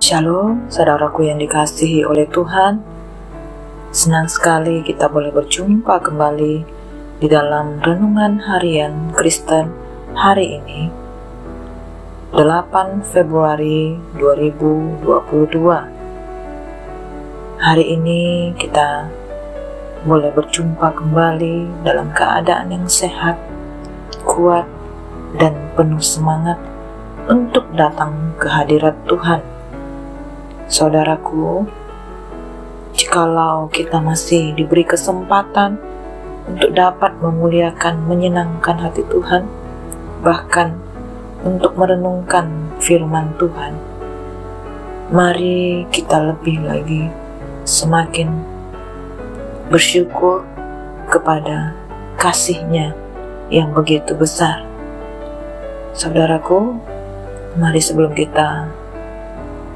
Shalom, saudaraku yang dikasihi oleh Tuhan. Senang sekali kita boleh berjumpa kembali di dalam Renungan Harian Kristen hari ini, 8 Februari 2022. Hari ini kita boleh berjumpa kembali dalam keadaan yang sehat, kuat, dan penuh semangat untuk datang ke hadirat Tuhan. Saudaraku, jikalau kita masih diberi kesempatan untuk dapat memuliakan, menyenangkan hati Tuhan, bahkan untuk merenungkan firman Tuhan, mari kita lebih lagi semakin bersyukur kepada kasih-Nya yang begitu besar. Saudaraku, mari sebelum kita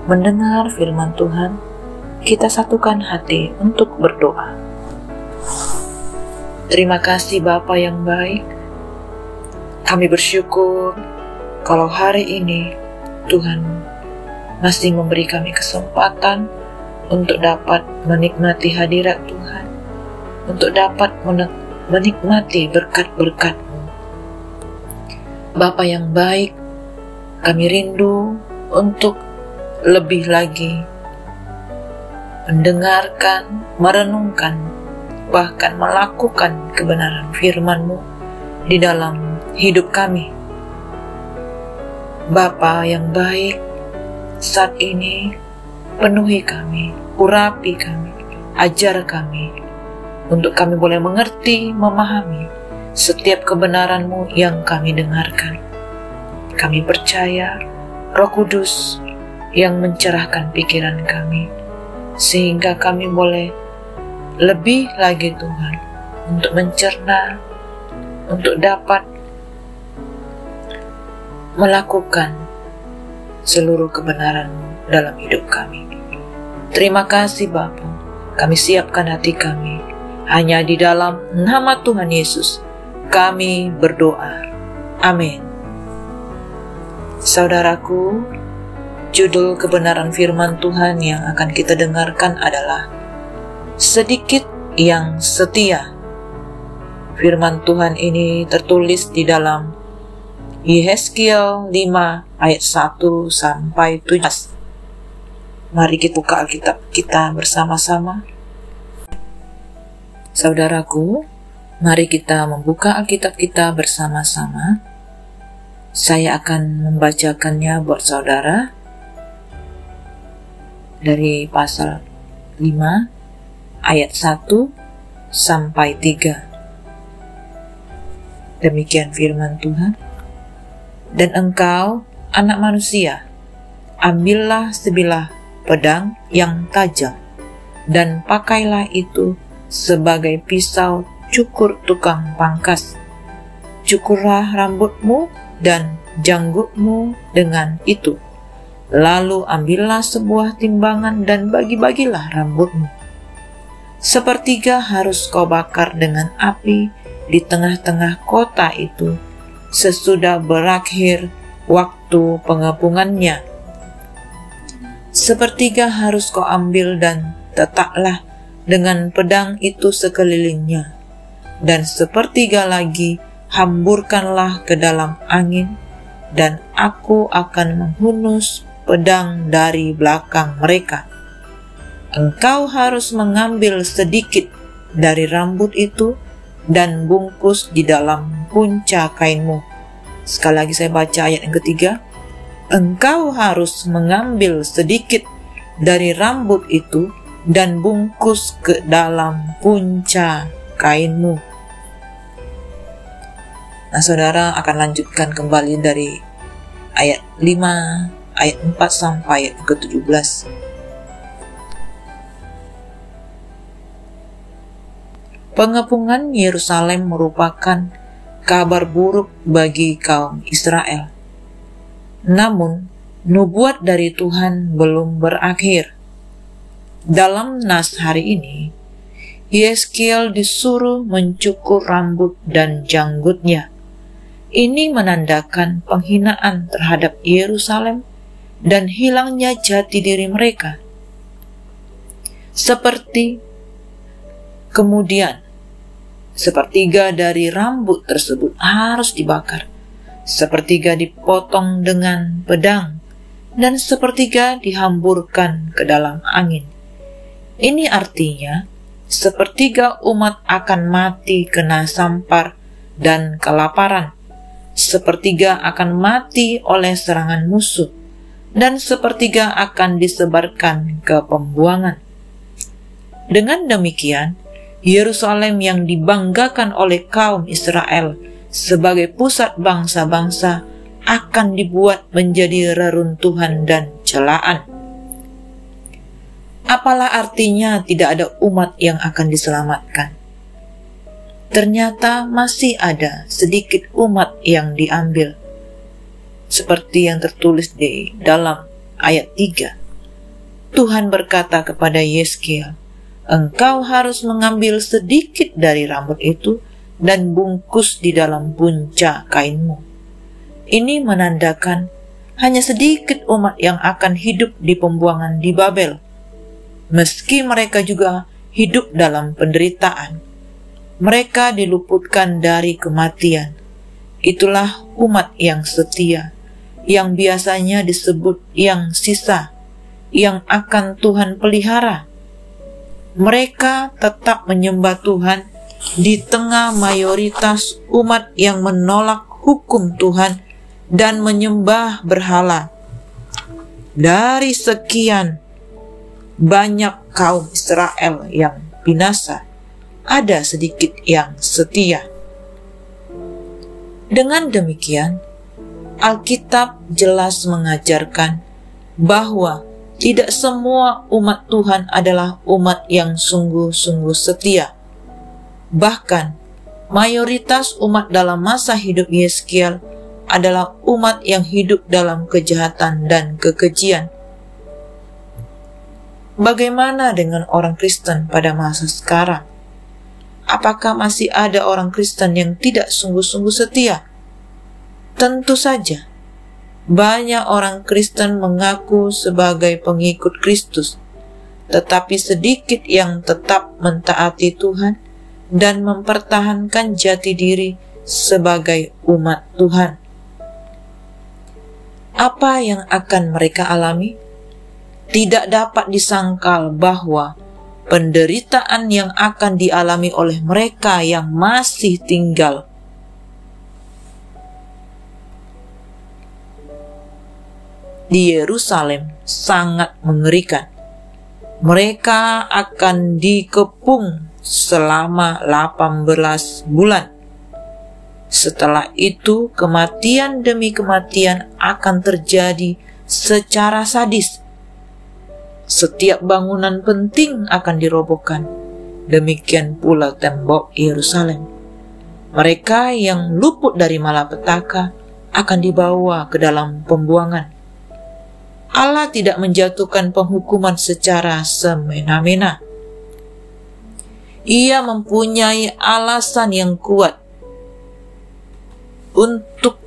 mendengar firman Tuhan, kita satukan hati untuk berdoa. Terima kasih Bapa yang baik, kami bersyukur kalau hari ini Tuhan masih memberi kami kesempatan untuk dapat menikmati hadirat Tuhan, untuk dapat menikmati berkat-berkat-Mu. Bapa yang baik, kami rindu untuk lebih lagi mendengarkan, merenungkan, bahkan melakukan kebenaran firman-Mu di dalam hidup kami. Bapa yang baik, saat ini penuhi kami, urapi kami, ajar kami, untuk kami boleh mengerti, memahami setiap kebenaran-Mu yang kami dengarkan. Kami percaya Roh Kudus yang mencerahkan pikiran kami, sehingga kami boleh lebih lagi Tuhan untuk mencerna, untuk dapat melakukan seluruh kebenaran-Mu dalam hidup kami. Terima kasih Bapa, kami siapkan hati kami, hanya di dalam nama Tuhan Yesus kami berdoa. Amin. Saudaraku, judul kebenaran firman Tuhan yang akan kita dengarkan adalah Sedikit yang Setia. Firman Tuhan ini tertulis di dalam Yehezkiel 5 ayat 1 sampai 17. Mari kita buka Alkitab kita bersama-sama. Saudaraku, mari kita membuka Alkitab kita bersama-sama. Saya akan membacakannya buat saudara dari pasal 5 ayat 1 sampai 3. Demikian firman Tuhan. Dan engkau, anak manusia, ambillah sebilah pedang yang tajam, dan pakailah itu sebagai pisau cukur tukang pangkas. Cukurlah rambutmu dan janggutmu dengan itu. Lalu ambillah sebuah timbangan dan bagi-bagilah rambutmu. Sepertiga harus kau bakar dengan api di tengah-tengah kota itu sesudah berakhir waktu pengepungannya. Sepertiga harus kau ambil dan letaklah dengan pedang itu sekelilingnya, dan sepertiga lagi hamburkanlah ke dalam angin, dan aku akan menghunus pedang dari belakang mereka. Engkau harus mengambil sedikit dari rambut itu dan bungkus di dalam punca kainmu. Sekali lagi saya baca ayat yang ketiga. Engkau harus mengambil sedikit dari rambut itu dan bungkus ke dalam punca kainmu. Nah, saudara akan lanjutkan kembali dari ayat 5, ayat 4 sampai ayat ke-17. Pengepungan Yerusalem merupakan kabar buruk bagi kaum Israel. Namun, nubuat dari Tuhan belum berakhir. Dalam nas hari ini, Yehezkiel disuruh mencukur rambut dan janggutnya. Ini menandakan penghinaan terhadap Yerusalem dan hilangnya jati diri mereka. Kemudian, sepertiga dari rambut tersebut harus dibakar, sepertiga dipotong dengan pedang, dan sepertiga dihamburkan ke dalam angin. Ini artinya, sepertiga umat akan mati kena sampar dan kelaparan, sepertiga akan mati oleh serangan musuh, dan sepertiga akan disebarkan ke pembuangan. Dengan demikian, Yerusalem yang dibanggakan oleh kaum Israel sebagai pusat bangsa-bangsa akan dibuat menjadi reruntuhan dan celaan. Apalah artinya tidak ada umat yang akan diselamatkan? Ternyata masih ada sedikit umat yang diambil, seperti yang tertulis di dalam ayat 3. Tuhan berkata kepada Yeskiel, "Engkau harus mengambil sedikit dari rambut itu dan bungkus di dalam punca kainmu." Ini menandakan hanya sedikit umat yang akan hidup di pembuangan di Babel, meski mereka juga hidup dalam penderitaan. Mereka diluputkan dari kematian. Itulah umat yang setia, yang biasanya disebut yang sisa, yang akan Tuhan pelihara. Mereka tetap menyembah Tuhan di tengah mayoritas umat yang menolak hukum Tuhan dan menyembah berhala. Dari sekian banyak kaum Israel yang binasa, ada sedikit yang setia. Dengan demikian, Alkitab jelas mengajarkan bahwa tidak semua umat Tuhan adalah umat yang sungguh-sungguh setia. Bahkan, mayoritas umat dalam masa hidup Yeskiel adalah umat yang hidup dalam kejahatan dan kekejian. Bagaimana dengan orang Kristen pada masa sekarang? Apakah masih ada orang Kristen yang tidak sungguh-sungguh setia? Tentu saja. Banyak orang Kristen mengaku sebagai pengikut Kristus, tetapi sedikit yang tetap mentaati Tuhan dan mempertahankan jati diri sebagai umat Tuhan. Apa yang akan mereka alami? Tidak dapat disangkal bahwa penderitaan yang akan dialami oleh mereka yang masih tinggal di Yerusalem sangat mengerikan. Mereka akan dikepung selama 18 bulan. Setelah itu, kematian demi kematian akan terjadi secara sadis. Setiap bangunan penting akan dirobohkan. Demikian pula tembok Yerusalem. Mereka yang luput dari malapetaka akan dibawa ke dalam pembuangan. Allah tidak menjatuhkan penghukuman secara semena-mena. Ia mempunyai alasan yang kuat untuk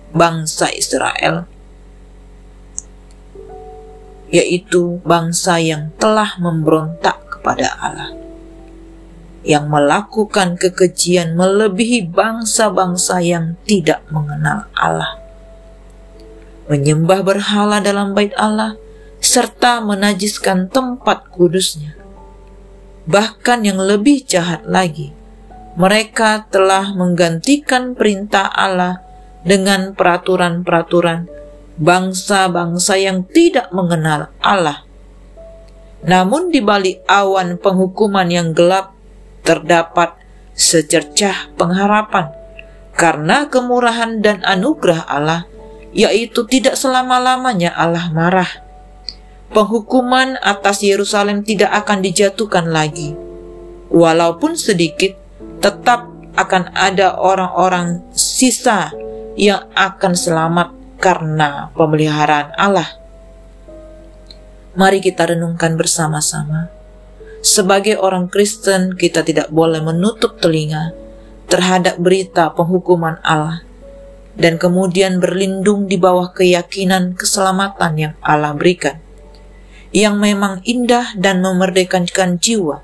bangsa Israel, yaitu bangsa yang telah memberontak kepada Allah, yang melakukan kekejian melebihi bangsa-bangsa yang tidak mengenal Allah, menyembah berhala dalam bait Allah, serta menajiskan tempat kudusnya. Bahkan yang lebih jahat lagi, mereka telah menggantikan perintah Allah dengan peraturan-peraturan bangsa-bangsa yang tidak mengenal Allah. Namun di balik awan penghukuman yang gelap terdapat secercah pengharapan, karena kemurahan dan anugerah Allah, yaitu tidak selama-lamanya Allah marah. Penghukuman atas Yerusalem tidak akan dijatuhkan lagi. Walaupun sedikit, tetap akan ada orang-orang sisa yang akan selamat karena pemeliharaan Allah. Mari kita renungkan bersama-sama. Sebagai orang Kristen, kita tidak boleh menutup telinga terhadap berita penghukuman Allah. dan kemudian berlindung di bawah keyakinan keselamatan yang Allah berikan, yang memang indah dan memerdekakan jiwa.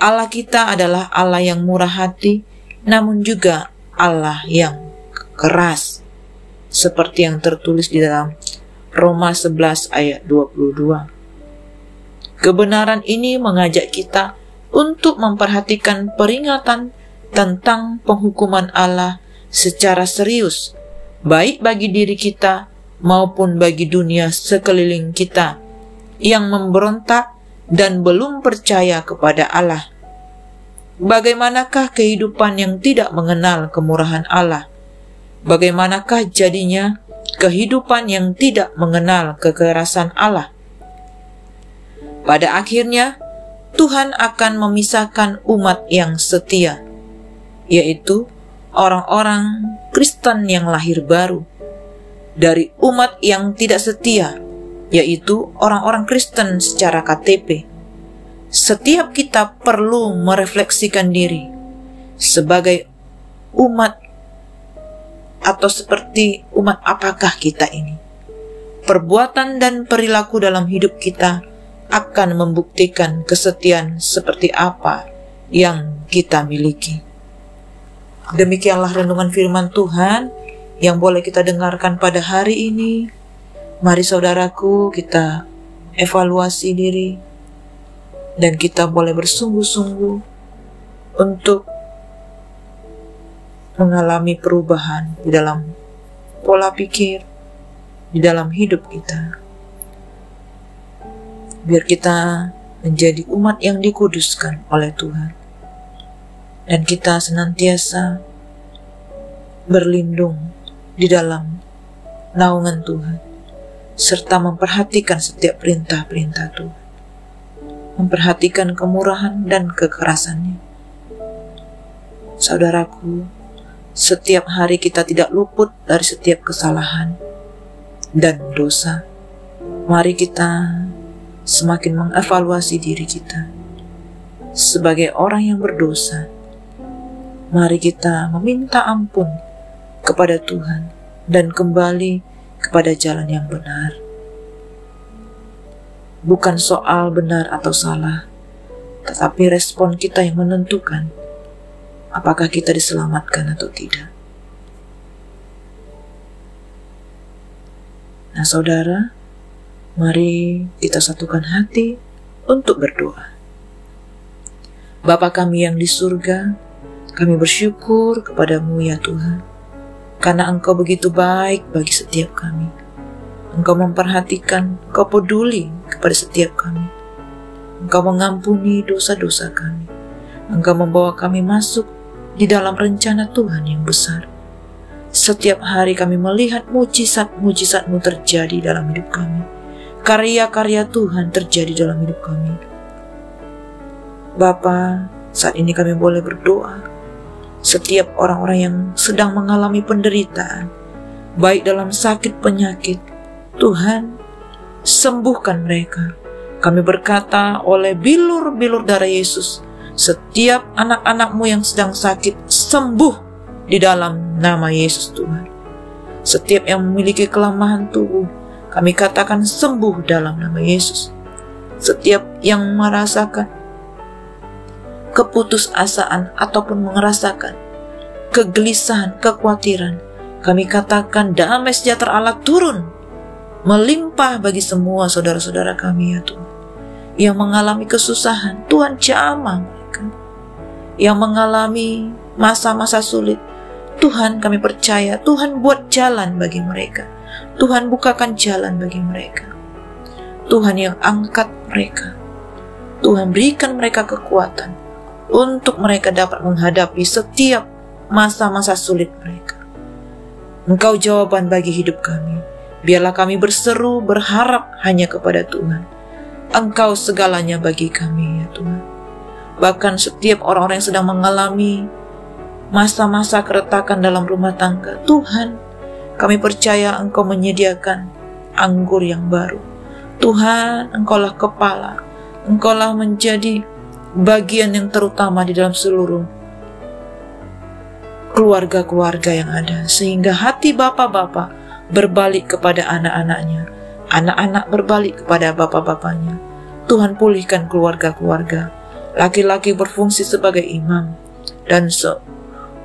Allah kita adalah Allah yang murah hati, namun juga Allah yang keras, seperti yang tertulis di dalam Roma 11 ayat 22. Kebenaran ini mengajak kita untuk memperhatikan peringatan tentang penghukuman Allah secara serius, baik bagi diri kita maupun bagi dunia sekeliling kita yang memberontak dan belum percaya kepada Allah. Bagaimanakah kehidupan yang tidak mengenal kemurahan Allah? Bagaimanakah jadinya kehidupan yang tidak mengenal kekerasan Allah? Pada akhirnya, Tuhan akan memisahkan umat yang setia, yaitu orang-orang Kristen yang lahir baru, dari umat yang tidak setia, yaitu orang-orang Kristen secara KTP. Setiap kita perlu merefleksikan diri sebagai umat, atau seperti umat apakah kita ini. Perbuatan dan perilaku dalam hidup kita akan membuktikan kesetiaan seperti apa yang kita miliki. Demikianlah renungan firman Tuhan yang boleh kita dengarkan pada hari ini. Mari saudaraku, kita evaluasi diri dan kita boleh bersungguh-sungguh untuk mengalami perubahan di dalam pola pikir, di dalam hidup kita. Biar kita menjadi umat yang dikuduskan oleh Tuhan, dan kita senantiasa berlindung di dalam naungan Tuhan, serta memperhatikan setiap perintah-perintah Tuhan, memperhatikan kemurahan dan kekerasannya. Saudaraku, setiap hari kita tidak luput dari setiap kesalahan dan dosa. Mari kita semakin mengevaluasi diri kita sebagai orang yang berdosa. Mari kita meminta ampun kepada Tuhan dan kembali kepada jalan yang benar. Bukan soal benar atau salah, tetapi respon kita yang menentukan apakah kita diselamatkan atau tidak. Nah saudara, mari kita satukan hati untuk berdoa. Bapa kami yang di surga, kami bersyukur kepadamu ya Tuhan, karena Engkau begitu baik bagi setiap kami. Engkau memperhatikan, Engkau peduli kepada setiap kami. Engkau mengampuni dosa-dosa kami. Engkau membawa kami masuk di dalam rencana Tuhan yang besar. Setiap hari kami melihat mujizat-mujizat-Mu terjadi dalam hidup kami. Karya-karya Tuhan terjadi dalam hidup kami. Bapa, saat ini kami boleh berdoa. Setiap orang-orang yang sedang mengalami penderitaan, baik dalam sakit penyakit, Tuhan, sembuhkan mereka. Kami berkata oleh bilur-bilur darah Yesus, setiap anak-anak-Mu yang sedang sakit, sembuh di dalam nama Yesus Tuhan. Setiap yang memiliki kelemahan tubuh, kami katakan sembuh dalam nama Yesus. Setiap yang merasakan keputusasaan ataupun merasakan kegelisahan, kekhawatiran, kami katakan damai sejahtera Allah turun melimpah bagi semua saudara-saudara kami ya Tuhan. Yang mengalami kesusahan, Tuhan jamah mereka. Yang mengalami masa-masa sulit, Tuhan kami percaya, Tuhan buat jalan bagi mereka. Tuhan bukakan jalan bagi mereka. Tuhan yang angkat mereka. Tuhan berikan mereka kekuatan untuk mereka dapat menghadapi setiap masa-masa sulit mereka. Engkau jawaban bagi hidup kami. Biarlah kami berseru, berharap hanya kepada Tuhan. Engkau segalanya bagi kami ya Tuhan. Bahkan setiap orang-orang yang sedang mengalami masa-masa keretakan dalam rumah tangga, Tuhan, kami percaya Engkau menyediakan anggur yang baru. Tuhan, Engkaulah kepala. Engkaulah menjadi bagian yang terutama di dalam seluruh keluarga-keluarga yang ada, sehingga hati bapak-bapak berbalik kepada anak-anaknya, anak-anak berbalik kepada bapak-bapaknya. Tuhan pulihkan keluarga-keluarga. Laki-laki berfungsi sebagai imam, dan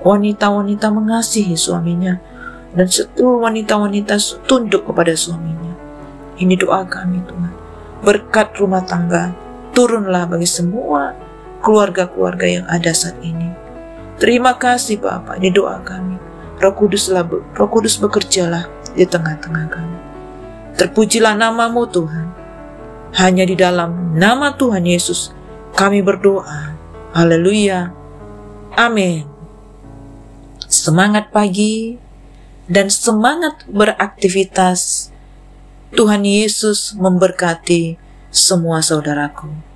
wanita-wanita mengasihi suaminya, dan seluruh wanita-wanita tunduk kepada suaminya. Ini doa kami, Tuhan. Berkat rumah tangga turunlah bagi semua keluarga-keluarga yang ada saat ini. Terima kasih Bapa, ini doa kami. Roh Kudus bekerjalah di tengah-tengah kami. Terpujilah namamu Tuhan. Hanya di dalam nama Tuhan Yesus kami berdoa. Haleluya. Amin. Semangat pagi dan semangat beraktivitas. Tuhan Yesus memberkati semua saudaraku.